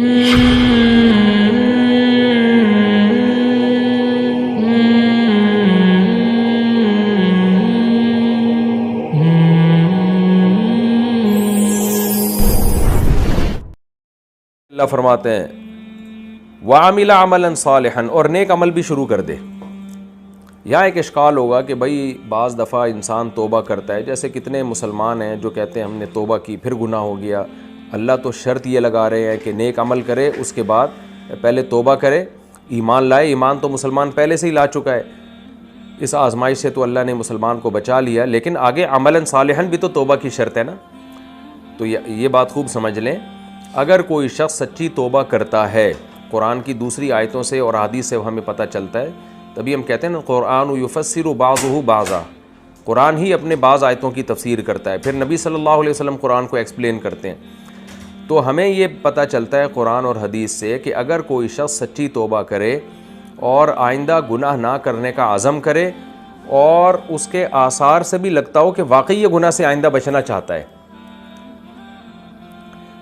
اللہ فرماتے ہیں وَعَمِلَ عَمَلًا صَالِحًا، اور نیک عمل بھی شروع کر دے۔ یہاں ایک اشکال ہوگا کہ بھائی بعض دفعہ انسان توبہ کرتا ہے، جیسے کتنے مسلمان ہیں جو کہتے ہیں ہم نے توبہ کی پھر گناہ ہو گیا۔ اللہ تو شرط یہ لگا رہے ہیں کہ نیک عمل کرے، اس کے بعد پہلے توبہ کرے، ایمان لائے۔ ایمان تو مسلمان پہلے سے ہی لا چکا ہے، اس آزمائش سے تو اللہ نے مسلمان کو بچا لیا، لیکن آگے عملاً صالحاً بھی تو توبہ کی شرط ہے نا۔ تو یہ بات خوب سمجھ لیں، اگر کوئی شخص سچی توبہ کرتا ہے، قرآن کی دوسری آیتوں سے اور حدیث سے ہمیں پتہ چلتا ہے، تبھی ہم کہتے ہیں نا قرآن یفسر بعضہ بعضا، قرآن ہی اپنے بعض آیتوں کی تفسیر کرتا ہے، پھر نبی صلی اللہ علیہ وسلم قرآن کو ایکسپلین کرتے ہیں۔ تو ہمیں یہ پتہ چلتا ہے قرآن اور حدیث سے کہ اگر کوئی شخص سچی توبہ کرے اور آئندہ گناہ نہ کرنے کا عزم کرے، اور اس کے آثار سے بھی لگتا ہو کہ واقعی یہ گناہ سے آئندہ بچنا چاہتا ہے،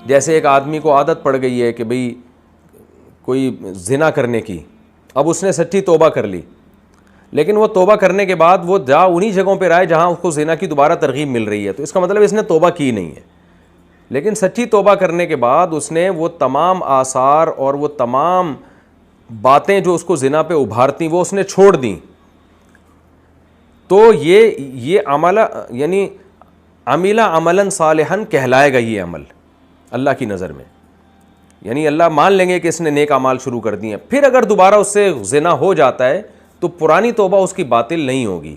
جیسے ایک آدمی کو عادت پڑ گئی ہے کہ بھئی کوئی زنا کرنے کی، اب اس نے سچی توبہ کر لی، لیکن وہ توبہ کرنے کے بعد وہ جا انہی جگہوں پہ رہے جہاں اس کو زنا کی دوبارہ ترغیب مل رہی ہے، تو اس کا مطلب اس نے توبہ کی نہیں ہے۔ لیکن سچی توبہ کرنے کے بعد اس نے وہ تمام آثار اور وہ تمام باتیں جو اس کو زنا پہ ابھارتی وہ اس نے چھوڑ دیں، تو یہ عمل یعنی عمل عملاً صالحاً کہلائے گا یہ عمل اللہ کی نظر میں، یعنی اللہ مان لیں گے کہ اس نے نیک اعمال شروع کر دیے ہیں۔ پھر اگر دوبارہ اس سے زنا ہو جاتا ہے تو پرانی توبہ اس کی باطل نہیں ہوگی۔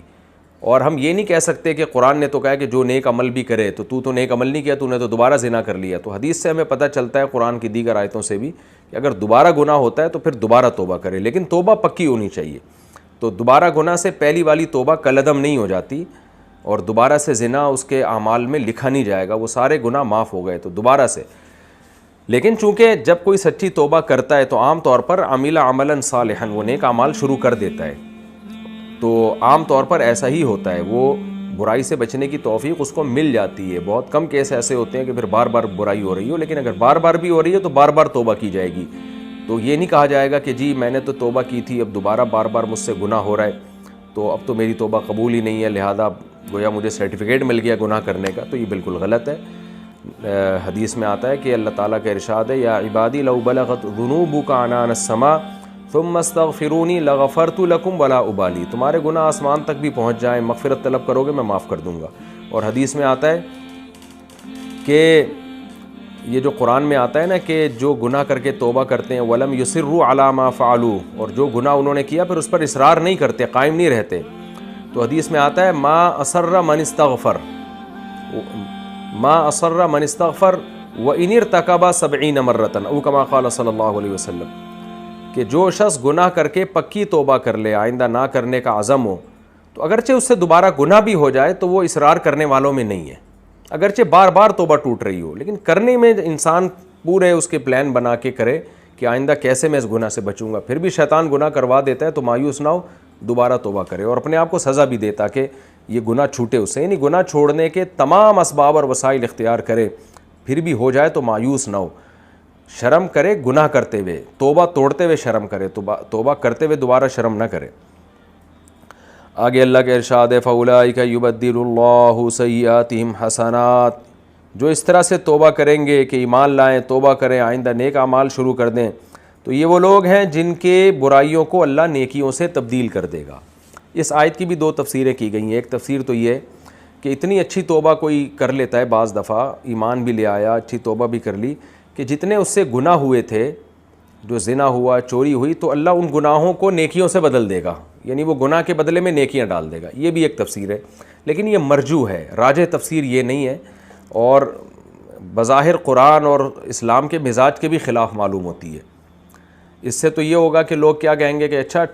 اور ہم یہ نہیں کہہ سکتے کہ قرآن نے تو کہا کہ جو نیک عمل بھی کرے، تو نیک عمل نہیں کیا، تو نے تو دوبارہ زنا کر لیا۔ تو حدیث سے ہمیں پتہ چلتا ہے، قرآن کی دیگر آیتوں سے بھی، کہ اگر دوبارہ گناہ ہوتا ہے تو پھر دوبارہ توبہ کرے، لیکن توبہ پکی ہونی چاہیے۔ تو دوبارہ گناہ سے پہلی والی توبہ کالعدم نہیں ہو جاتی، اور دوبارہ سے زنا اس کے اعمال میں لکھا نہیں جائے گا، وہ سارے گناہ معاف ہو گئے تو دوبارہ سے۔ لیکن چونکہ جب کوئی سچی توبہ کرتا ہے تو عام طور پر عمل عملاً صالحاً، وہ نیک اعمال شروع کر دیتا ہے، تو عام طور پر ایسا ہی ہوتا ہے، وہ برائی سے بچنے کی توفیق اس کو مل جاتی ہے۔ بہت کم کیس ایسے ہوتے ہیں کہ پھر بار بار برائی ہو رہی ہو، لیکن اگر بار بار بھی ہو رہی ہے تو بار بار توبہ کی جائے گی۔ تو یہ نہیں کہا جائے گا کہ جی میں نے تو توبہ کی تھی، اب دوبارہ بار بار مجھ سے گناہ ہو رہا ہے تو اب تو میری توبہ قبول ہی نہیں ہے، لہذا گویا مجھے سرٹیفکیٹ مل گیا گناہ کرنے کا، تو یہ بالکل غلط ہے۔ حدیث میں آتا ہے کہ اللہ تعالیٰ کا ارشاد ہے، یا عبادی لو بلغت ذنوبک عنان السماء ثم استغفرونی لغفرت لکم ولا ابالی، تمہارے گناہ آسمان تک بھی پہنچ جائیں، مغفرت طلب کرو گے میں معاف کر دوں گا۔ اور حدیث میں آتا ہے کہ یہ جو قرآن میں آتا ہے نا کہ جو گناہ کر کے توبہ کرتے ہیں ولم یصروا علی ما فعلوا، اور جو گناہ انہوں نے کیا پھر اس پر اصرار نہیں کرتے، قائم نہیں رہتے، تو حدیث میں آتا ہے ما اصر من استغفر، ما اصر من استغفر وان ارتکب 70 مرۃ او کما قال صلی اللہ علیہ وسلم، کہ جو شخص گناہ کر کے پکی توبہ کر لے، آئندہ نہ کرنے کا عزم ہو، تو اگرچہ اس سے دوبارہ گناہ بھی ہو جائے تو وہ اصرار کرنے والوں میں نہیں ہے، اگرچہ بار بار توبہ ٹوٹ رہی ہو، لیکن کرنے میں انسان پورے اس کے پلان بنا کے کرے کہ آئندہ کیسے میں اس گناہ سے بچوں گا، پھر بھی شیطان گناہ کروا دیتا ہے تو مایوس نہ ہو، دوبارہ توبہ کرے اور اپنے آپ کو سزا بھی دے تاکہ یہ گناہ چھوٹے اس سے، یعنی گناہ چھوڑنے کے تمام اسباب اور وسائل اختیار کرے، پھر بھی ہو جائے تو مایوس نہ ہو، شرم کرے گناہ کرتے ہوئے، توبہ توڑتے ہوئے شرم کرے، توبہ کرتے ہوئے دوبارہ شرم نہ کرے۔ آگے اللہ کے ارشاد ہے فَأُولَٰئِكَ يُبَدِّلُ اللَّهُ سَيِّئَاتِهِمْ حَسَنَاتٍ، جو اس طرح سے توبہ کریں گے کہ ایمان لائیں، توبہ کریں، آئندہ نیک اعمال شروع کر دیں، تو یہ وہ لوگ ہیں جن کے برائیوں کو اللہ نیکیوں سے تبدیل کر دے گا۔ اس آیت کی بھی دو تفسیریں کی گئی ہیں، ایک تفسیر تو یہ کہ اتنی اچھی توبہ کوئی کر لیتا ہے بعض دفعہ، ایمان بھی لے آیا، اچھی توبہ بھی کر لی، کہ جتنے اس سے گناہ ہوئے تھے، جو زنا ہوا، چوری ہوئی، تو اللہ ان گناہوں کو نیکیوں سے بدل دے گا، یعنی وہ گناہ کے بدلے میں نیکیاں ڈال دے گا۔ یہ بھی ایک تفسیر ہے، لیکن یہ مرجو ہے، راجح تفسیر یہ نہیں ہے، اور بظاہر قرآن اور اسلام کے مزاج کے بھی خلاف معلوم ہوتی ہے۔ اس سے تو یہ ہوگا کہ لوگ کیا کہیں گے کہ اچھا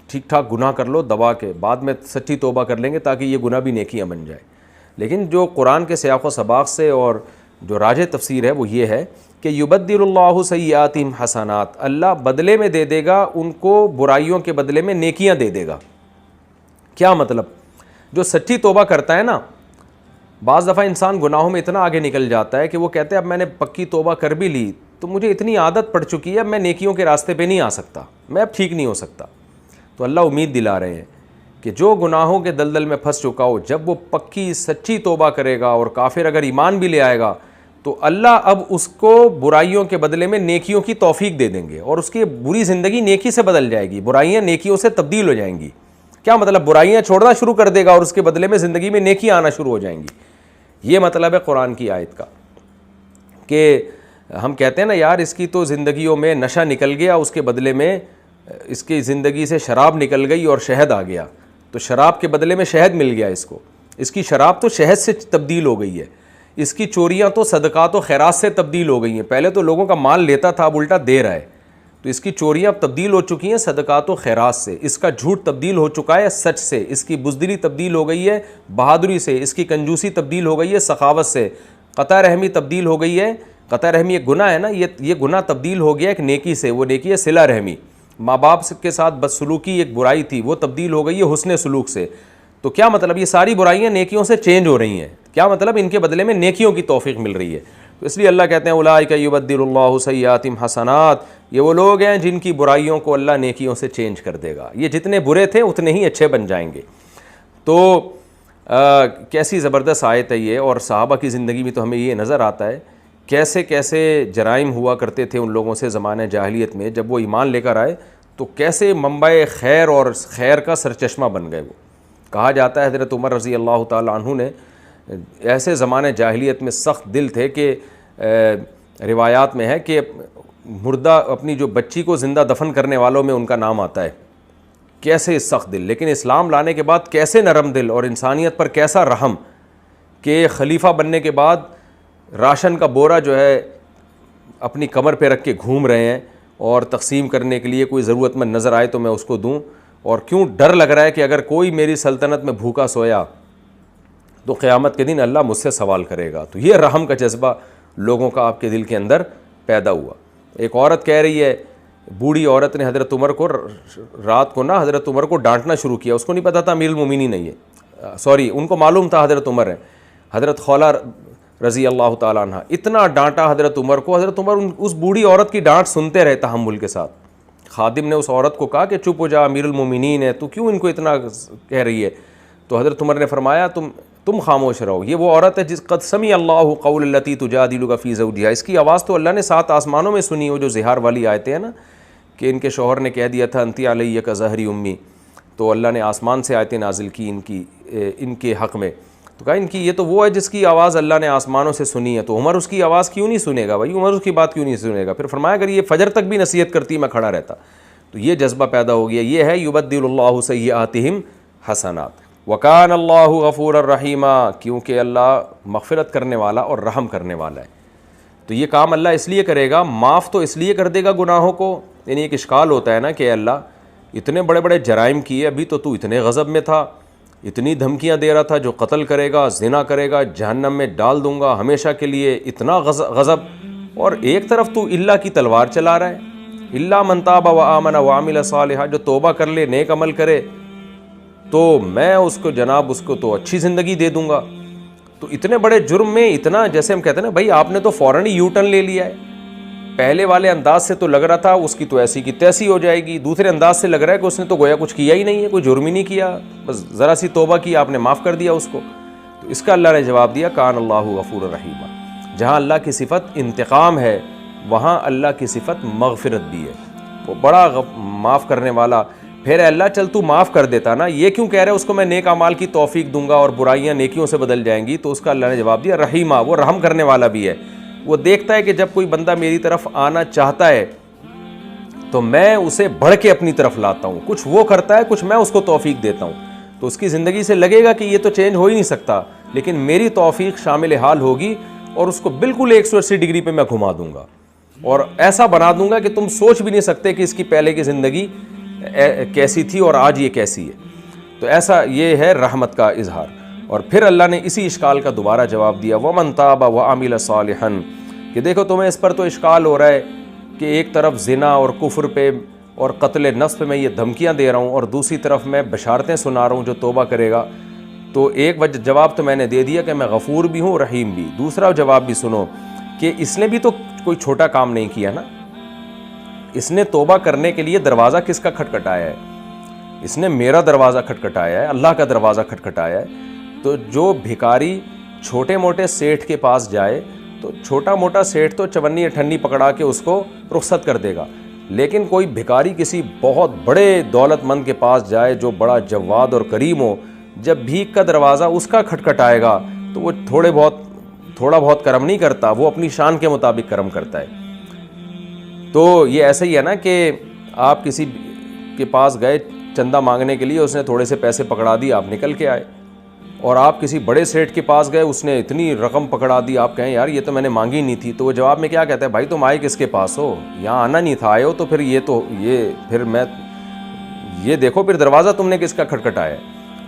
ٹھیک ٹھاک گناہ کر لو دبا کے، بعد میں سچی توبہ کر لیں گے تاکہ یہ گناہ بھی نیکیاں بن جائے، لیکن جو قرآن کے سیاق و سباق سے اور جو راجح تفسیر ہے وہ یہ ہے کہ یبدل اللہ سیئاتہم حسنات، اللہ بدلے میں دے دے گا ان کو، برائیوں کے بدلے میں نیکیاں دے دے گا۔ کیا مطلب؟ جو سچی توبہ کرتا ہے نا، بعض دفعہ انسان گناہوں میں اتنا آگے نکل جاتا ہے کہ وہ کہتے ہیں اب میں نے پکی توبہ کر بھی لی، تو مجھے اتنی عادت پڑ چکی ہے میں نیکیوں کے راستے پہ نہیں آ سکتا, میں اب ٹھیک نہیں ہو سکتا. تو اللہ امید دلا رہے ہیں کہ جو گناہوں کے دلدل میں پھنس چکا ہو, جب وہ پکی سچی توبہ کرے گا اور کافر اگر ایمان بھی لے آئے گا تو اللہ اب اس کو برائیوں کے بدلے میں نیکیوں کی توفیق دے دیں گے, اور اس کی بری زندگی نیکی سے بدل جائے گی, برائیاں نیکیوں سے تبدیل ہو جائیں گی. کیا مطلب؟ برائیاں چھوڑنا شروع کر دے گا اور اس کے بدلے میں زندگی میں نیکی آنا شروع ہو جائیں گی. یہ مطلب ہے قرآن کی آیت کا, کہ ہم کہتے ہیں نا یار اس کی تو زندگیوں میں نشہ نکل گیا, اس کے بدلے میں اس کی زندگی سے شراب نکل گئی اور شہد آ گیا, تو شراب کے بدلے میں شہد مل گیا اس کو. اس کی شراب تو شہد سے تبدیل ہو گئی ہے, اس کی چوریاں تو صدقات و خیرات سے تبدیل ہو گئی ہیں. پہلے تو لوگوں کا مال لیتا تھا, اب الٹا دے رہا ہے. تو اس کی چوریاں اب تبدیل ہو چکی ہیں صدقات و خیرات سے, اس کا جھوٹ تبدیل ہو چکا ہے سچ سے, اس کی بزدلی تبدیل ہو گئی ہے بہادری سے, اس کی کنجوسی تبدیل ہو گئی ہے سخاوت سے, قطع رحمی تبدیل ہو گئی ہے. قطع رحمی ایک گناہ ہے نا, یہ گناہ تبدیل ہو گیا ایک نیکی سے, وہ نیکی ہے صلہ رحمی. ماں باپ کے ساتھ بدسلوکی ایک برائی تھی, وہ تبدیل ہو گئی ہے حسن سلوک سے. تو کیا مطلب؟ یہ ساری برائیاں نیکیوں سے چینج ہو رہی ہیں. کیا مطلب؟ ان کے بدلے میں نیکیوں کی توفیق مل رہی ہے. تو اس لیے اللہ کہتے ہیں اولئک یبدل اللہ سیئاتہم حسنات, یہ وہ لوگ ہیں جن کی برائیوں کو اللہ نیکیوں سے چینج کر دے گا. یہ جتنے برے تھے اتنے ہی اچھے بن جائیں گے. تو کیسی زبردست آیت ہے یہ, اور صحابہ کی زندگی میں تو ہمیں یہ نظر آتا ہے کیسے کیسے جرائم ہوا کرتے تھے ان لوگوں سے زمانہ جاہلیت میں. جب وہ ایمان لے کر آئے تو کیسے منبع خیر اور خیر کا سرچشمہ بن گئے. وہ کہا جاتا ہے حضرت عمر رضی اللہ تعالیٰ عنہ نے ایسے زمانے جاہلیت میں سخت دل تھے کہ روایات میں ہے کہ مردہ اپنی جو بچی کو زندہ دفن کرنے والوں میں ان کا نام آتا ہے. کیسے سخت دل, لیکن اسلام لانے کے بعد کیسے نرم دل اور انسانیت پر کیسا رحم, کہ خلیفہ بننے کے بعد راشن کا بورا جو ہے اپنی کمر پہ رکھ کے گھوم رہے ہیں, اور تقسیم کرنے کے لیے کوئی ضرورت مند نظر آئے تو میں اس کو دوں, اور کیوں ڈر لگ رہا ہے کہ اگر کوئی میری سلطنت میں بھوکا سویا تو قیامت کے دن اللہ مجھ سے سوال کرے گا. تو یہ رحم کا جذبہ لوگوں کا آپ کے دل کے اندر پیدا ہوا. ایک عورت کہہ رہی ہے, بوڑھی عورت نے حضرت عمر کو رات کو نا حضرت عمر کو ڈانٹنا شروع کیا. اس کو نہیں پتا تھا امیر المومنین نہیں ہے, سوری ان کو معلوم تھا حضرت عمر ہے. حضرت خولہ رضی اللہ تعالیٰ عنہ اتنا ڈانٹا حضرت عمر کو. حضرت عمر اس بوڑھی عورت کی ڈانٹ سنتے رہے تحمل کے ساتھ. خادم نے اس عورت کو کہا کہ چپ ہو جا, امیر المومنین ہے, تو کیوں ان کو اتنا کہہ رہی ہے؟ تو حضرت عمر نے فرمایا تم خاموش رہو, یہ وہ عورت ہے جس قد سمع اللہ قول التی تجادلک فی زوجہا, اس کی آواز تو اللہ نے 7 آسمانوں میں سنی. وہ جو زہار والی آیتیں ہیں نا کہ ان کے شوہر نے کہہ دیا تھا انتی علیہ کا ظہری امی, تو اللہ نے آسمان سے آیتیں نازل کی ان کے حق میں. تو کہا ان کی یہ تو وہ ہے جس کی آواز اللہ نے آسمانوں سے سنی ہے, تو عمر اس کی آواز کیوں نہیں سنے گا بھائی, عمر اس کی بات کیوں نہیں سنے گا؟ پھر فرمایا اگر یہ فجر تک بھی نصیحت کرتی میں کھڑا رہتا. تو یہ جذبہ پیدا ہو گیا. یہ ہے یبدل اللہ سیئاتہم حسنات, وکان اللہ غفور الرحیما, کیونکہ اللہ مغفرت کرنے والا اور رحم کرنے والا ہے. تو یہ کام اللہ اس لیے کرے گا, معاف تو اس لیے کر دے گا گناہوں کو. یعنی ایک اشکال ہوتا ہے نا کہ اللہ اتنے بڑے بڑے جرائم کیے, ابھی تو اتنے غضب میں تھا, اتنی دھمکیاں دے رہا تھا جو قتل کرے گا, زنا کرے گا, جہنم میں ڈال دوں گا ہمیشہ کے لیے, اتنا غضب, اور ایک طرف تو اللہ کی تلوار چلا رہا ہے. اللہ من تاب و آمن و عمل صالحا, جو توبہ کر لے نیک عمل کرے تو میں اس کو جناب اس کو تو اچھی زندگی دے دوں گا. تو اتنے بڑے جرم میں اتنا, جیسے ہم کہتے ہیں نا بھائی آپ نے تو فوراً ہی یو ٹرن لے لیا ہے. پہلے والے انداز سے تو لگ رہا تھا اس کی تو ایسی کی تیسی ہو جائے گی, دوسرے انداز سے لگ رہا ہے کہ اس نے تو گویا کچھ کیا ہی نہیں ہے, کوئی جرم ہی نہیں کیا, بس ذرا سی توبہ کی آپ نے معاف کر دیا اس کو. تو اس کا اللہ نے جواب دیا کان اللہ غفور الرحیم. جہاں اللہ کی صفت انتقام ہے وہاں اللہ کی صفت مغفرت بھی ہے, وہ بڑا معاف کرنے والا. پھر اللہ چل تو معاف کر دیتا نا, یہ کیوں کہہ رہے اس کو میں نیک اعمال کی توفیق دوں گا اور برائیاں نیکیوں سے بدل جائیں گی؟ تو اس کا اللہ نے جواب دیا رحیمہ, وہ رحم کرنے والا بھی ہے. وہ دیکھتا ہے کہ جب کوئی بندہ میری طرف آنا چاہتا ہے تو میں اسے بڑھ کے اپنی طرف لاتا ہوں, کچھ وہ کرتا ہے کچھ میں اس کو توفیق دیتا ہوں. تو اس کی زندگی سے لگے گا کہ یہ تو چینج ہو ہی نہیں سکتا, لیکن میری توفیق شامل حال ہوگی اور اس کو بالکل 180 ڈگری پہ میں گھما دوں گا اور ایسا بنا دوں گا کہ تم سوچ بھی نہیں سکتے کہ اس کی پہلے کی زندگی کیسی تھی اور آج یہ کیسی ہے. تو ایسا یہ ہے رحمت کا اظہار. اور پھر اللہ نے اسی اشکال کا دوبارہ جواب دیا وَمَن تَابَ وَعَمِلَ صَالِحًا, کہ دیکھو تمہیں اس پر تو اشکال ہو رہا ہے کہ ایک طرف زنا اور کفر پہ اور قتل نفس پہ میں یہ دھمکیاں دے رہا ہوں اور دوسری طرف میں بشارتیں سنا رہا ہوں جو توبہ کرے گا. تو ایک جواب تو میں نے دے دیا کہ میں غفور بھی ہوں رحیم بھی. دوسرا جواب بھی سنو کہ اس نے بھی تو کوئی چھوٹا کام نہیں کیا نا. اس نے توبہ کرنے کے لیے دروازہ کس کا کھٹکھٹایا ہے؟ اس نے میرا دروازہ کھٹکھٹایا ہے, اللہ کا دروازہ کھٹکھٹایا ہے. تو جو بھکاری چھوٹے موٹے سیٹھ کے پاس جائے تو چھوٹا موٹا سیٹھ تو چونی اٹھنی پکڑا کے اس کو رخصت کر دے گا, لیکن کوئی بھکاری کسی بہت بڑے دولت مند کے پاس جائے جو بڑا جواد اور کریم ہو, جب بھیک کا دروازہ اس کا کھٹکھٹائے گا تو وہ تھوڑا بہت کرم نہیں کرتا, وہ اپنی شان کے مطابق کرم کرتا ہے. تو یہ ایسا ہی ہے نا کہ آپ کسی کے پاس گئے چندہ مانگنے کے لیے, اس نے تھوڑے سے پیسے پکڑا دی, آپ نکل کے آئے. اور آپ کسی بڑے سیٹ کے پاس گئے, اس نے اتنی رقم پکڑا دی, آپ کہیں یار یہ تو میں نے مانگی نہیں تھی, تو وہ جواب میں کیا کہتا ہے, بھائی تم آئے کس کے پاس ہو, یہاں آنا نہیں تھا, آئے ہو تو پھر یہ دیکھو پھر دروازہ تم نے کس کا کھٹکھٹایا ہے.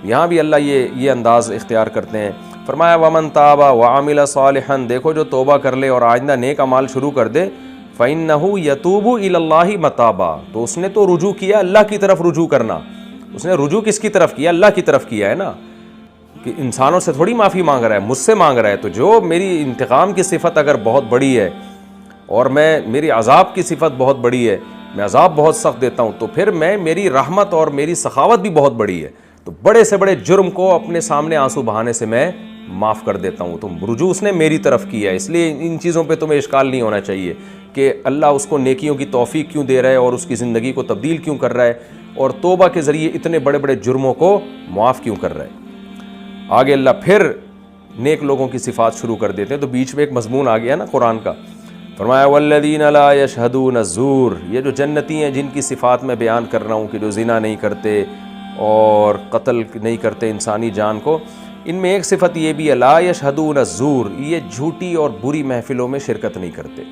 یہاں بھی اللہ یہ انداز اختیار کرتے ہیں. فرمایا ومن تاب وعمل صالحا, دیکھو جو توبہ کر لے اور آئندہ نیک اعمال شروع کر دے, فإنہ یتوب الی اللہ متابا, تو اس نے تو رجوع کیا اللہ کی طرف رجوع کرنا. اس نے رجوع کس کی طرف کیا؟ اللہ کی طرف کیا ہے نا, کہ انسانوں سے تھوڑی معافی مانگ رہا ہے, مجھ سے مانگ رہا ہے. تو جو میری انتقام کی صفت اگر بہت بڑی ہے اور میری عذاب کی صفت بہت بڑی ہے, میں عذاب بہت سخت دیتا ہوں, تو پھر میری رحمت اور میری سخاوت بھی بہت بڑی ہے, تو بڑے سے بڑے جرم کو اپنے سامنے آنسو بہانے سے میں معاف کر دیتا ہوں. تو رجوع اس نے میری طرف کیا ہے, اس لیے ان چیزوں پہ تمہیں اشکال نہیں ہونا چاہیے کہ اللہ اس کو نیکیوں کی توفیق کیوں دے رہا ہے اور اس کی زندگی کو تبدیل کیوں کر رہا ہے, اور توبہ کے ذریعے اتنے بڑے بڑے جرموں کو معاف کیوں کر رہا ہے. آگے اللہ پھر نیک لوگوں کی صفات شروع کر دیتے ہیں. تو بیچ میں ایک مضمون آ گیا نا قرآن کا, فرمایا والذین لا یشہدون الزور, یہ جو جنتی ہیں جن کی صفات میں بیان کر رہا ہوں کہ جو زنا نہیں کرتے اور قتل نہیں کرتے انسانی جان کو, ان میں ایک صفت یہ بھی ہے لا یشہدون الزور, یہ جھوٹی اور بری محفلوں میں شرکت نہیں کرتے.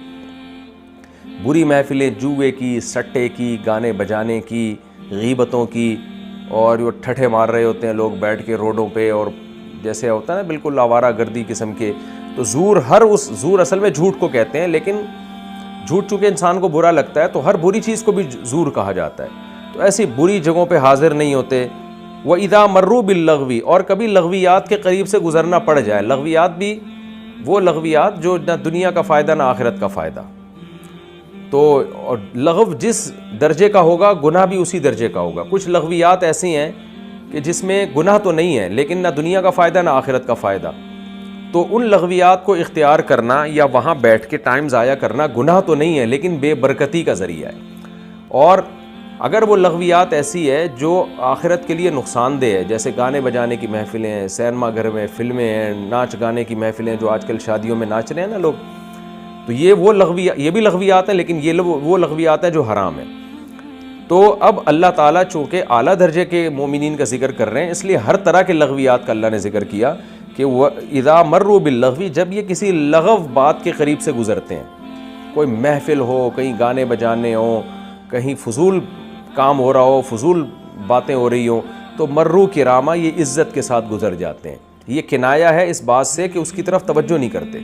بری محفلیں جوئے کی, سٹے کی, گانے بجانے کی, غیبتوں کی, اور جو ٹھٹھے مار رہے ہوتے ہیں لوگ بیٹھ کے روڈوں پہ, اور جیسے ہوتا ہے نا بالکل آوارہ گردی قسم کے. تو زور اصل میں جھوٹ کو کہتے ہیں, لیکن جھوٹ چونکہ انسان کو برا لگتا ہے تو ہر بری چیز کو بھی زور کہا جاتا ہے. تو ایسی بری جگہوں پہ حاضر نہیں ہوتے. وَإِذَا مَرُّوا بِاللَّغْوِ, اور کبھی لغویات کے قریب سے گزرنا پڑ جائے. لغویات بھی وہ لغویات جو نہ دنیا کا فائدہ نہ آخرت کا فائدہ. تو لغو جس درجے کا ہوگا گناہ بھی اسی درجے کا ہوگا. کچھ لغویات ایسی ہیں کہ جس میں گناہ تو نہیں ہے لیکن نہ دنیا کا فائدہ نہ آخرت کا فائدہ. تو ان لغویات کو اختیار کرنا یا وہاں بیٹھ کے ٹائم ضائع کرنا گناہ تو نہیں ہے لیکن بے برکتی کا ذریعہ ہے. اور اگر وہ لغویات ایسی ہے جو آخرت کے لیے نقصان دہ ہے, جیسے گانے بجانے کی محفلیں ہیں, سینما گھر میں فلمیں ہیں, ناچ گانے کی محفلیں جو آج کل شادیوں میں ناچ رہے ہیں نا لوگ, تو یہ بھی لغویات ہیں, لیکن یہ وہ لغویات ہیں جو حرام ہیں. تو اب اللہ تعالیٰ چونکہ اعلیٰ درجے کے مومنین کا ذکر کر رہے ہیں, اس لیے ہر طرح کے لغویات کا اللہ نے ذکر کیا کہ اذا مروا باللغو, جب یہ کسی لغو بات کے قریب سے گزرتے ہیں, کوئی محفل ہو, کہیں گانے بجانے ہوں, کہیں فضول کام ہو رہا ہو, فضول باتیں ہو رہی ہوں, تو مرو کرامہ, یہ عزت کے ساتھ گزر جاتے ہیں. یہ کنایا ہے اس بات سے کہ اس کی طرف توجہ نہیں کرتے,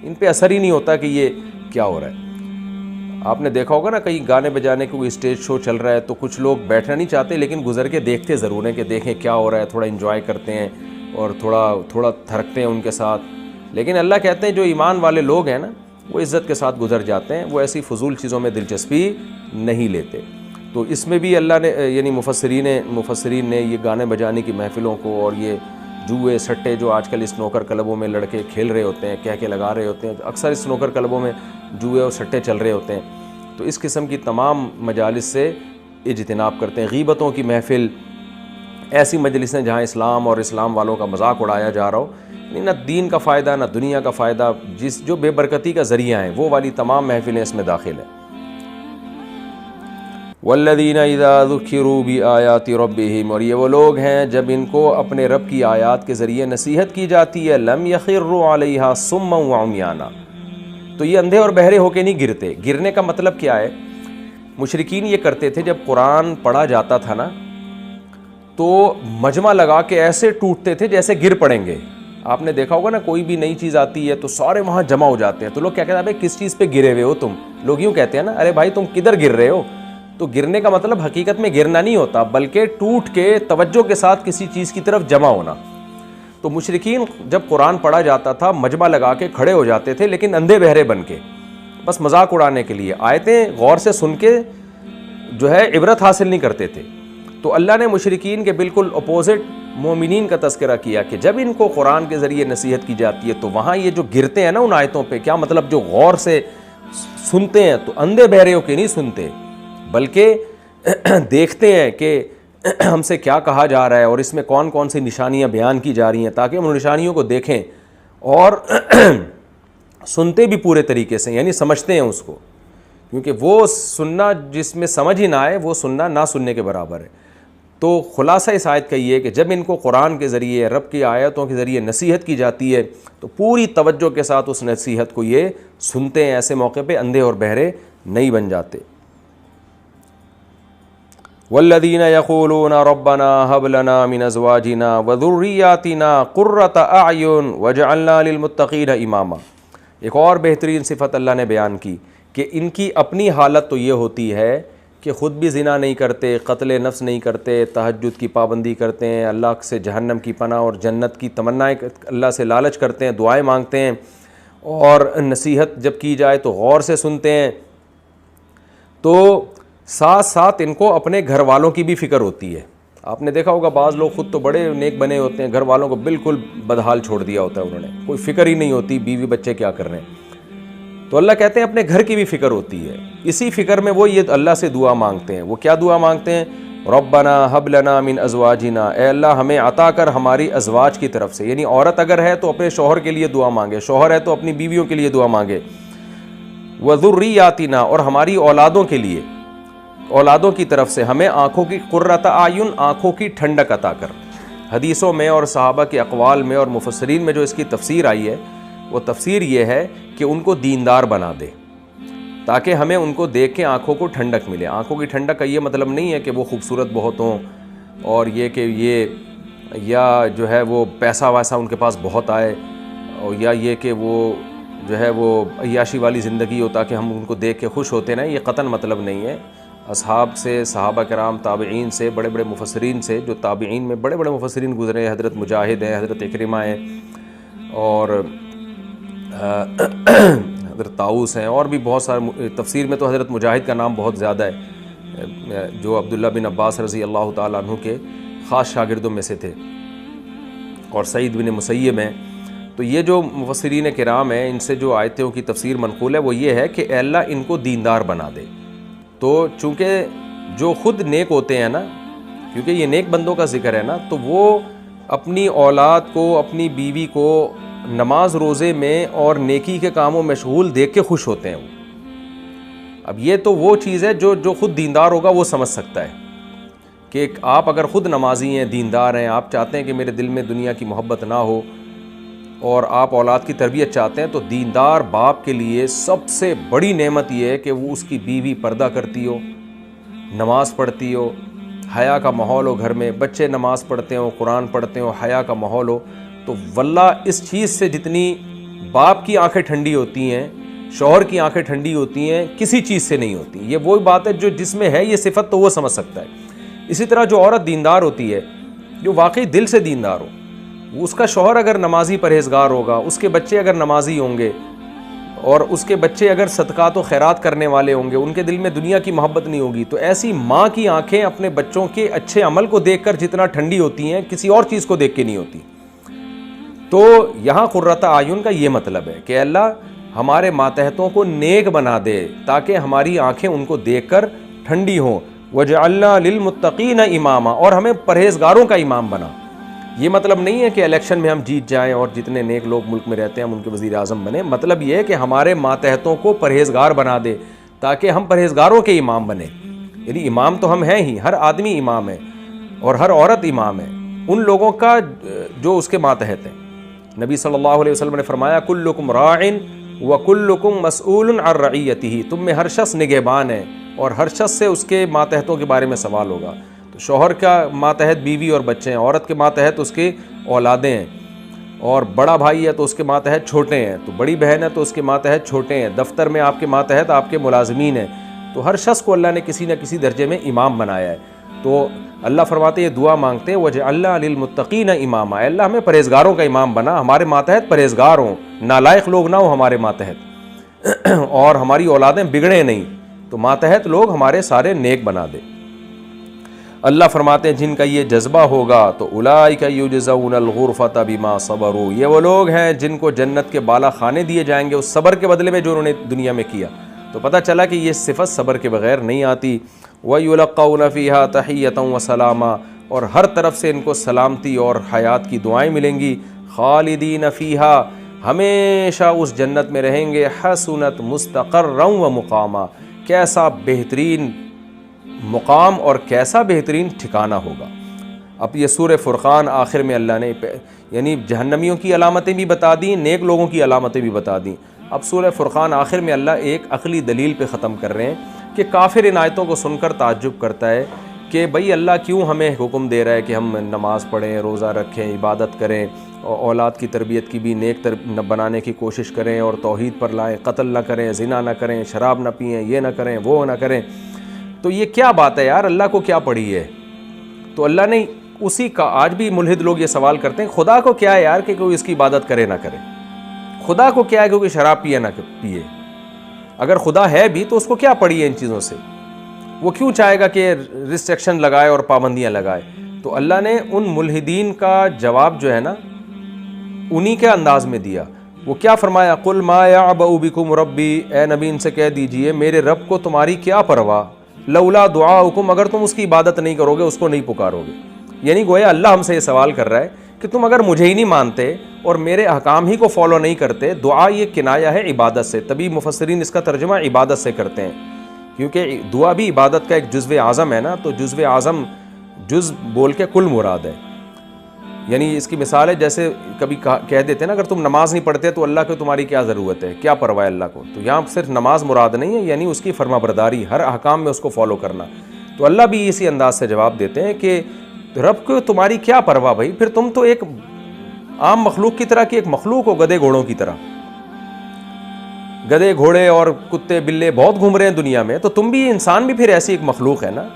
ان پہ اثر ہی نہیں ہوتا کہ یہ کیا ہو رہا ہے. آپ نے دیکھا ہوگا نا کہیں گانے بجانے کو اسٹیج شو چل رہا ہے تو کچھ لوگ بیٹھنا نہیں چاہتے لیکن گزر کے دیکھتے ضرور ہیں کہ دیکھیں کیا ہو رہا ہے, تھوڑا انجوائے کرتے ہیں اور تھوڑا تھرکتے ہیں ان کے ساتھ. لیکن اللہ کہتے ہیں جو ایمان والے لوگ ہیں نا وہ عزت کے ساتھ گزر جاتے ہیں, وہ ایسی فضول چیزوں میں دلچسپی نہیں لیتے. تو اس میں بھی اللہ نے یعنی مفسرین نے یہ گانے بجانے کی محفلوں کو اور یہ جوئے سٹے جو آج کل اسنوکر کلبوں میں لڑکے کھیل رہے ہوتے ہیں, کہہ کے لگا رہے ہوتے ہیں, اکثر اسنوکر کلبوں میں جوئے اور سٹے چل رہے ہوتے ہیں, تو اس قسم کی تمام مجالس سے اجتناب کرتے ہیں. غیبتوں کی محفل, ایسی مجلسیں جہاں اسلام اور اسلام والوں کا مذاق اڑایا جا رہا ہو, نہ دین کا فائدہ نہ دنیا کا فائدہ, جو بے برکتی کا ذریعہ ہیں, وہ والی تمام محفلیں اس میں داخل ہیں. والذین اذا ذکروا بآیات ربہم, اور یہ وہ لوگ ہیں جب ان کو اپنے رب کی آیات کے ذریعے نصیحت کی جاتی ہے, لم یخروا علیہا صما وعمیانا, تو یہ اندھے اور بہرے ہو کے نہیں گرتے. گرنے کا مطلب کیا ہے؟ مشرکین یہ کرتے تھے جب قرآن پڑھا جاتا تھا نا تو مجمع لگا کے ایسے ٹوٹتے تھے جیسے گر پڑیں گے. آپ نے دیکھا ہوگا نا کوئی بھی نئی چیز آتی ہے تو سارے وہاں جمع ہو جاتے ہیں, تو لوگ کیا کہتے ہیں بھائی کس چیز پہ گرے ہوئے ہو تم, لوگ یوں کہتے ہیں نا, ارے بھائی تم کدھر گر رہے ہو. تو گرنے کا مطلب حقیقت میں گرنا نہیں ہوتا بلکہ ٹوٹ کے توجہ کے ساتھ کسی چیز کی طرف جمع ہونا. تو مشرکین جب قرآن پڑھا جاتا تھا مجمع لگا کے کھڑے ہو جاتے تھے لیکن اندھے بہرے بن کے, بس مذاق اڑانے کے لیے، آیتیں غور سے سن کے جو ہے عبرت حاصل نہیں کرتے تھے۔ تو اللہ نے مشرکین کے بالکل اپوزٹ مومنین کا تذکرہ کیا کہ جب ان کو قرآن کے ذریعے نصیحت کی جاتی ہے تو وہاں یہ جو گرتے ہیں نا ان آیتوں پہ، کیا مطلب جو غور سے سنتے ہیں تو اندھے بہرے ہو کے نہیں سنتے، بلکہ دیکھتے ہیں کہ ہم سے کیا کہا جا رہا ہے اور اس میں کون کون سی نشانیاں بیان کی جا رہی ہیں، تاکہ ہم ان نشانیوں کو دیکھیں اور سنتے بھی پورے طریقے سے، یعنی سمجھتے ہیں اس کو، کیونکہ وہ سننا جس میں سمجھ ہی نہ آئے وہ سننا نہ سننے کے برابر ہے۔ تو خلاصہ اس آیت کا یہ ہے کہ جب ان کو قرآن کے ذریعے، رب کی آیتوں کے ذریعے نصیحت کی جاتی ہے تو پوری توجہ کے ساتھ اس نصیحت کو یہ سنتے ہیں، ایسے موقع پہ اندھے اور بہرے نہیں بن جاتے۔ والذین یقولون ربنا هب لنا من ازواجنا وذریاتنا قرۃ اعین واجعلنا للمتقین اماما۔ ایک اور بہترین صفت اللہ نے بیان کی کہ ان کی اپنی حالت تو یہ ہوتی ہے کہ خود بھی زنا نہیں کرتے، قتل نفس نہیں کرتے، تہجد کی پابندی کرتے ہیں، اللہ سے جہنم کی پناہ اور جنت کی تمنائیں اللہ سے لالچ کرتے ہیں، دعائیں مانگتے ہیں، اور نصیحت جب کی جائے تو غور سے سنتے ہیں، تو ساتھ ساتھ ان کو اپنے گھر والوں کی بھی فکر ہوتی ہے۔ آپ نے دیکھا ہوگا بعض لوگ خود تو بڑے نیک بنے ہوتے ہیں، گھر والوں کو بالکل بدحال چھوڑ دیا ہوتا ہے انہوں نے، کوئی فکر ہی نہیں ہوتی بیوی بچے کیا کر رہے ہیں۔ تو اللہ کہتے ہیں اپنے گھر کی بھی فکر ہوتی ہے، اسی فکر میں وہ یہ اللہ سے دعا مانگتے ہیں۔ وہ کیا دعا مانگتے ہیں؟ ربنا ہب لنا من ازواجنا، اے اللہ ہمیں عطا کر ہماری ازواج کی طرف سے، یعنی عورت اگر ہے تو اپنے شوہر کے لیے دعا مانگے، شوہر ہے تو اپنی بیویوں کے لیے دعا مانگے، وذریاتنا، اور ہماری اولادوں کے لیے، اولادوں کی طرف سے ہمیں آنکھوں کی قرۃ اعین، آنکھوں کی ٹھنڈک عطا کر۔ حدیثوں میں اور صحابہ کے اقوال میں اور مفسرین میں جو اس کی تفسیر آئی ہے وہ تفسیر یہ ہے کہ ان کو دیندار بنا دے، تاکہ ہمیں ان کو دیکھ کے آنکھوں کو ٹھنڈک ملے۔ آنکھوں کی ٹھنڈک کا یہ مطلب نہیں ہے کہ وہ خوبصورت بہت ہوں اور یہ کہ یہ یا جو ہے وہ پیسہ ویسا ان کے پاس بہت آئے، اور یا یہ کہ وہ جو ہے وہ عیاشی والی زندگی ہو تاکہ ہم ان کو دیکھ کے خوش ہوتے ہیں، یہ قطعاً مطلب نہیں ہے۔ اصحاب سے، صحابہ کرام، تابعین سے، بڑے بڑے مفسرین سے، جو تابعین میں بڑے بڑے مفسرین گزرے ہیں، حضرت مجاہد ہیں، حضرت اکرمہ ہیں، اور حضرت طاؤس ہیں، اور بھی بہت سارے، تفسیر میں تو حضرت مجاہد کا نام بہت زیادہ ہے، جو عبداللہ بن عباس رضی اللہ تعالیٰ عنہ کے خاص شاگردوں میں سے تھے، اور سعید بن مسیب ہیں۔ تو یہ جو مفسرین کرام ہیں ان سے جو آیتوں کی تفسیر منقول ہے وہ یہ ہے کہ اے اللہ ان کو دیندار بنا دے۔ تو چونکہ جو خود نیک ہوتے ہیں نا، کیونکہ یہ نیک بندوں کا ذکر ہے نا، تو وہ اپنی اولاد کو، اپنی بیوی کو نماز روزے میں اور نیکی کے کاموں میں مشغول دیکھ کے خوش ہوتے ہیں۔ اب یہ تو وہ چیز ہے جو خود دیندار ہوگا وہ سمجھ سکتا ہے کہ آپ اگر خود نمازی ہیں، دیندار ہیں، آپ چاہتے ہیں کہ میرے دل میں دنیا کی محبت نہ ہو اور آپ اولاد کی تربیت چاہتے ہیں، تو دیندار باپ کے لیے سب سے بڑی نعمت یہ ہے کہ وہ اس کی بیوی پردہ کرتی ہو، نماز پڑھتی ہو، حیا کا ماحول ہو گھر میں، بچے نماز پڑھتے ہوں، قرآن پڑھتے ہوں، حیا کا ماحول ہو۔ تو واللہ اس چیز سے جتنی باپ کی آنکھیں ٹھنڈی ہوتی ہیں، شوہر کی آنکھیں ٹھنڈی ہوتی ہیں، کسی چیز سے نہیں ہوتی۔ یہ وہی بات ہے جو جس میں ہے یہ صفت تو وہ سمجھ سکتا ہے۔ اسی طرح جو عورت دیندار ہوتی ہے، جو واقعی دل سے دیندار ہو، اس کا شوہر اگر نمازی پرہیزگار ہوگا، اس کے بچے اگر نمازی ہوں گے، اور اس کے بچے اگر صدقات و خیرات کرنے والے ہوں گے، ان کے دل میں دنیا کی محبت نہیں ہوگی، تو ایسی ماں کی آنکھیں اپنے بچوں کے اچھے عمل کو دیکھ کر جتنا ٹھنڈی ہوتی ہیں، کسی اور چیز کو دیکھ کے نہیں ہوتی۔ تو یہاں قرۃ اعین کا یہ مطلب ہے کہ اللہ ہمارے ماتحتوں کو نیک بنا دے تاکہ ہماری آنکھیں ان کو دیکھ کر ٹھنڈی ہوں۔ وجعلنا للمتقین اماما، اور ہمیں پرہیزگاروں کا امام بنا۔ یہ مطلب نہیں ہے کہ الیکشن میں ہم جیت جائیں اور جتنے نیک لوگ ملک میں رہتے ہیں ہم ان کے وزیر اعظم بنیں، مطلب یہ ہے کہ ہمارے ماتحتوں کو پرہیزگار بنا دے تاکہ ہم پرہیزگاروں کے امام بنیں۔ یعنی امام تو ہم ہیں ہی، ہر آدمی امام ہے اور ہر عورت امام ہے ان لوگوں کا جو اس کے ماتحت ہیں۔ نبی صلی اللہ علیہ وسلم نے فرمایا کلکم راع وکلکم مسئول عن رعیتہ، تم میں ہر شخص نگہبان ہے اور ہر شخص سے اس کے ماتحتوں کے بارے میں سوال ہوگا۔ تو شوہر کا ماتحت بیوی اور بچے ہیں، عورت کے ماتحت اس کے اولادیں ہیں، اور بڑا بھائی ہے تو اس کے ماتحت چھوٹے ہیں، تو بڑی بہن ہے تو اس کے ماتحت چھوٹے ہیں، دفتر میں آپ کے ماتحت آپ کے ملازمین ہیں۔ تو ہر شخص کو اللہ نے کسی نہ کسی درجے میں امام بنایا ہے۔ تو اللہ فرماتے ہیں، یہ دعا مانگتے ہیں وجعلنا للمتقین اماما، اے اللہ ہمیں پرہیزگاروں کا امام بنا، ہمارے ماتحت پرہیزگار ہوں، نالائق لوگ نہ ہوں ہمارے ماتحت۔ اور ہماری اولادیں بگڑے نہیں تو ماتحت لوگ ہمارے سارے نیک بنا دے۔ اللہ فرماتے ہیں جن کا یہ جذبہ ہوگا تو اولئک یجزون الغرفۃ بما صبروا، یہ وہ لوگ ہیں جن کو جنت کے بالا خانے دیے جائیں گے اس صبر کے بدلے میں جو انہوں نے دنیا میں کیا۔ تو پتہ چلا کہ یہ صفت صبر کے بغیر نہیں آتی۔ وَيُلَقَّوْنَ فِيهَا تَحِيَّةً وَسَلَامًا، اور ہر طرف سے ان کو سلامتی اور حیات کی دعائیں ملیں گی۔ خالدین فیہا، ہمیشہ اس جنت میں رہیں گے۔ حسنت مستقرا ومقاما، کیسا بہترین مقام اور کیسا بہترین ٹھکانہ ہوگا۔ اب یہ سورہ فرقان آخر میں اللہ نے یعنی جہنمیوں کی علامتیں بھی بتا دیں، نیک لوگوں کی علامتیں بھی بتا دیں۔ اب سورہ فرقان آخر میں اللہ ایک عقلی دلیل پہ ختم کر رہے ہیں کہ کافر ان آیتوں کو سن کر تعجب کرتا ہے کہ بھئی اللہ کیوں ہمیں حکم دے رہا ہے کہ ہم نماز پڑھیں، روزہ رکھیں، عبادت کریں، اور اولاد کی تربیت کی بھی نیک بنانے کی کوشش کریں اور توحید پر لائیں، قتل نہ کریں، زنا نہ کریں، شراب نہ پئیں، یہ نہ کریں، وہ نہ کریں۔ تو یہ کیا بات ہے یار، اللہ کو کیا پڑی ہے؟ تو اللہ نے اسی کا، آج بھی ملحد لوگ یہ سوال کرتے ہیں خدا کو کیا ہے یار کہ کوئی اس کی عبادت کرے نہ کرے، خدا کو کیا ہے کہ کوئی شراب پیے نہ پیے، اگر خدا ہے بھی تو اس کو کیا پڑی ہے ان چیزوں سے، وہ کیوں چاہے گا کہ ریسٹرکشن لگائے اور پابندیاں لگائے؟ تو اللہ نے ان ملحدین کا جواب جو ہے نا انہی کے انداز میں دیا۔ وہ کیا فرمایا؟ قل ما یعبأ بکم ربی، اے نبی ان سے کہہ دیجئے میرے رب کو تمہاری کیا پرواہ، لولا دعاؤکم، اگر تم اس کی عبادت نہیں کرو گے، اس کو نہیں پکارو گے۔ یعنی گویا اللہ ہم سے یہ سوال کر رہا ہے کہ تم اگر مجھے ہی نہیں مانتے اور میرے احکام ہی کو فالو نہیں کرتے، دعا یہ کنایہ ہے عبادت سے، تبھی مفسرین اس کا ترجمہ عبادت سے کرتے ہیں، کیونکہ دعا بھی عبادت کا ایک جزو اعظم ہے نا، تو جزو اعظم جز بول کے کل مراد ہے۔ یعنی اس کی مثال ہے جیسے کبھی کہہ دیتے ہیں نا اگر تم نماز نہیں پڑھتے تو اللہ کو تمہاری کیا ضرورت ہے، کیا پرواہ اللہ کو، تو یہاں صرف نماز مراد نہیں ہے، یعنی اس کی فرما برداری، ہر احکام میں اس کو فالو کرنا۔ تو اللہ بھی اسی انداز سے جواب دیتے ہیں کہ رب کو تمہاری کیا پرواہ بھائی، پھر تم تو ایک عام مخلوق کی طرح کی ایک مخلوق ہو، گدھے گھوڑوں کی طرح، گدھے گھوڑے اور کتے بلے بہت گھوم رہے ہیں دنیا میں، تو تم بھی انسان بھی پھر ایسی ایک مخلوق ہے نا۔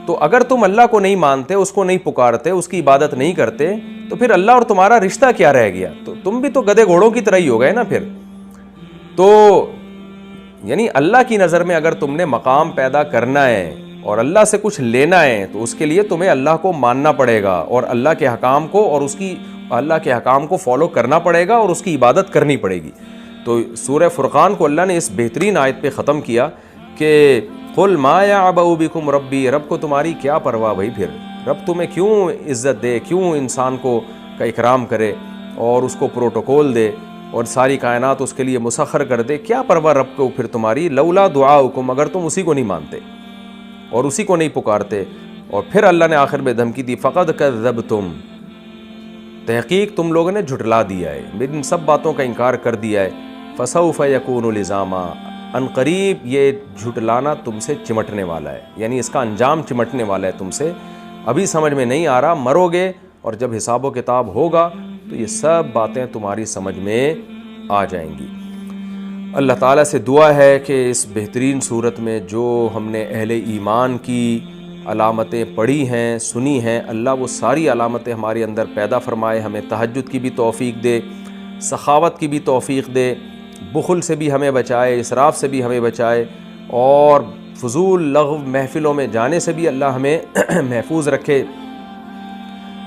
تو اگر تم اللہ کو نہیں مانتے، اس کو نہیں پکارتے، اس کی عبادت نہیں کرتے، تو پھر اللہ اور تمہارا رشتہ کیا رہ گیا؟ تو تم بھی تو گدھے گھوڑوں کی طرح ہی ہو گئے نا پھر۔ تو یعنی اللہ کی نظر میں اگر تم نے مقام پیدا کرنا ہے اور اللہ سے کچھ لینا ہے تو اس کے لیے تمہیں اللہ کو ماننا پڑے گا اور اللہ کے حکام کو اور اللہ کے حکام کو فالو کرنا پڑے گا اور اس کی عبادت کرنی پڑے گی۔ تو سورہ فرقان کو اللہ نے اس بہترین آیت پہ ختم کیا کہ قل ما یعبأ بکم ربی، رب کو تمہاری کیا پرواہ بھائی، پھر رب تمہیں کیوں عزت دے، کیوں انسان کو کا اکرام کرے اور اس کو پروٹوکول دے اور ساری کائنات اس کے لیے مسخر کر دے، کیا پرواہ رب کو پھر تمہاری، لولا دعاؤکم، اگر تم اسی کو نہیں مانتے اور اسی کو نہیں پکارتے۔ اور پھر اللہ نے آخر میں دھمکی دی، فقد کذبتم، تحقیق تم لوگوں نے جھٹلا دیا ہے، میری ان سب باتوں کا انکار کر دیا ہے، فسوف یکون لزاما، ان قریب یہ جھٹلانا تم سے چمٹنے والا ہے، یعنی اس کا انجام چمٹنے والا ہے تم سے، ابھی سمجھ میں نہیں آ رہا، مرو گے اور جب حساب و کتاب ہوگا تو یہ سب باتیں تمہاری سمجھ میں آ جائیں گی۔ اللہ تعالیٰ سے دعا ہے کہ اس بہترین صورت میں جو ہم نے اہل ایمان کی علامتیں پڑھی ہیں، سنی ہیں، اللہ وہ ساری علامتیں ہمارے اندر پیدا فرمائے، ہمیں تہجد کی بھی توفیق دے، سخاوت کی بھی توفیق دے، بخل سے بھی ہمیں بچائے، اسراف سے بھی ہمیں بچائے، اور فضول لغو محفلوں میں جانے سے بھی اللہ ہمیں محفوظ رکھے،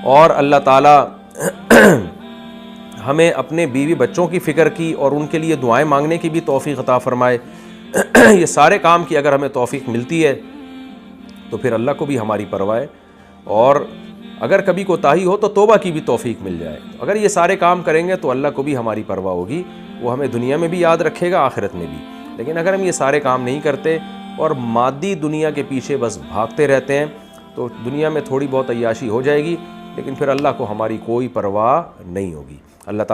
اور اللہ تعالیٰ ہمیں اپنے بیوی بچوں کی فکر کی اور ان کے لیے دعائیں مانگنے کی بھی توفیق عطا فرمائے۔ یہ سارے کام کی اگر ہمیں توفیق ملتی ہے تو پھر اللہ کو بھی ہماری پرواہ ہے، اور اگر کبھی کوتاہی ہو تو توبہ کی بھی توفیق مل جائے۔ اگر یہ سارے کام کریں گے تو اللہ کو بھی ہماری پرواہ ہوگی، وہ ہمیں دنیا میں بھی یاد رکھے گا، آخرت میں بھی۔ لیکن اگر ہم یہ سارے کام نہیں کرتے اور مادی دنیا کے پیچھے بس بھاگتے رہتے ہیں تو دنیا میں تھوڑی بہت عیاشی ہو جائے گی، لیکن پھر اللہ کو ہماری کوئی پرواہ نہیں ہوگی۔ اللہ تعالیٰ